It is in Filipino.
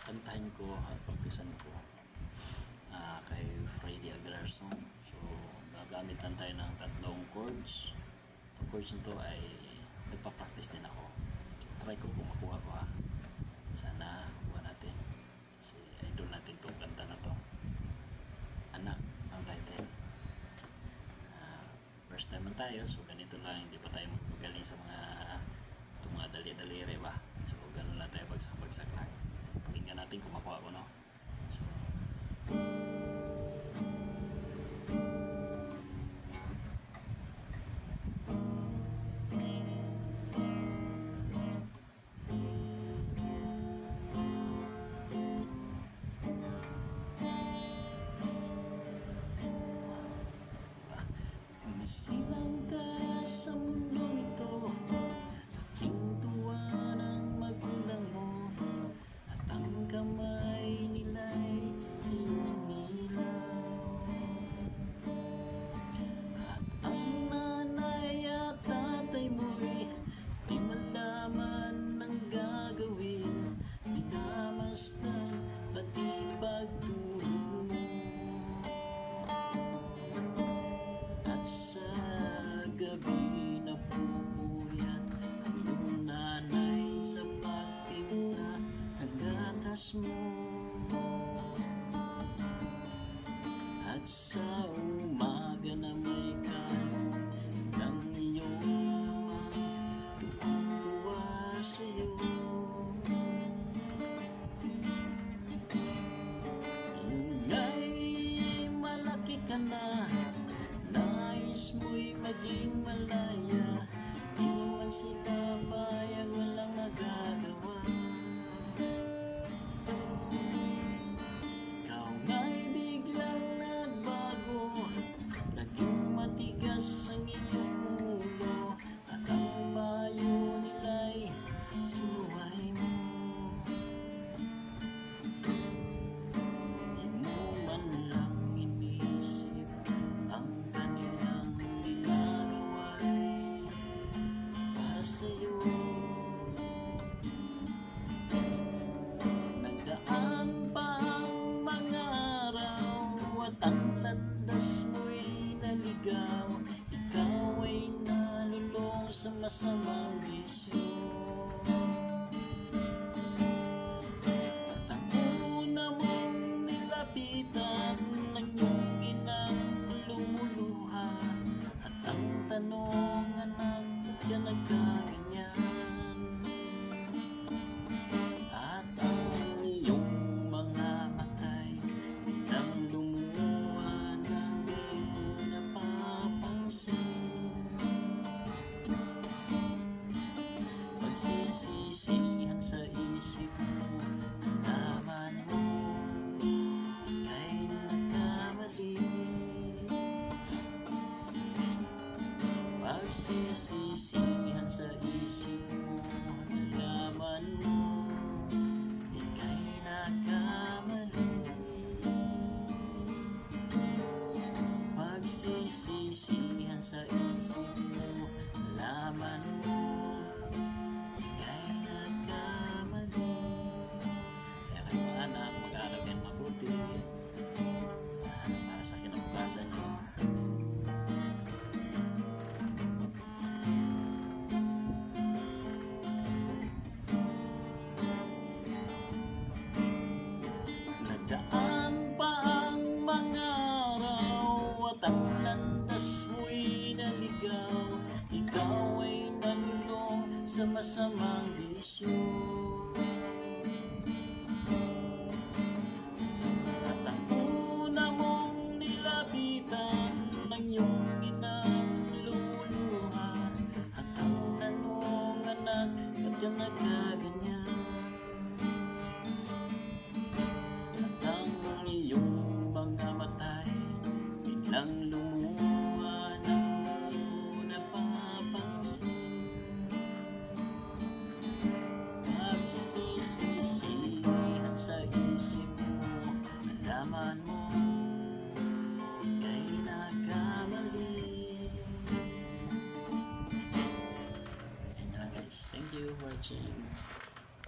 kantahin ko at pagpisan ko kay Freddy Aguilarson. So gagamit lang tayo ng tatlong chords. Itong chords nito ay nagpa-practice din ako. So, try ko kung makuha ko ha. Sana kuha natin. Kasi idol natin itong kanta na to. Anak ang title. First time man tayo, so ganito lang, hindi pa tayo magaling sa mga dali-daliri ba. So ganun lang tayo, bagsak-bagsak lang. Pakinggan natin kung makuha ko, no? So silang ka sa mundo ito, aking tuwa ng magulang mo, at ang kamay nila'y iyong ilaw. At ang nanay at tatay mo'y di malaman ng gagawin, minamasdan pati pagtulog mo. Gabi na pupuyat ang iyong nanay sa pagtimpla ng gatas mo. At sa umaga na may kain ng iyong ama, tuwa sa'yo. Nga'y malaki ka na, nais mo'y maging malaya, di man sila bayang walang magagawa. Ikaw nga'y biglang nagbago, naging matigas ang iyong ulo, at ang payo nila'y sinuway mo. Di mo man lang inisip ang kanilang ginagawa'y para sa'yo. Nagdaan pa ang mga araw at ang landas mo'y naligaw, ikaw ay nalulong sa masamang bisyo. At ang una mong nilapitan ng iyong inang lumuluha, at ang tanong, anak, ba't ka nagkaganyan? At ang iyong mga matay nang lumuha nang di mo napapansin. Pagsisisihan sa isip mo, naman mo ika'y nagkamali. Pagsisisihan sa isip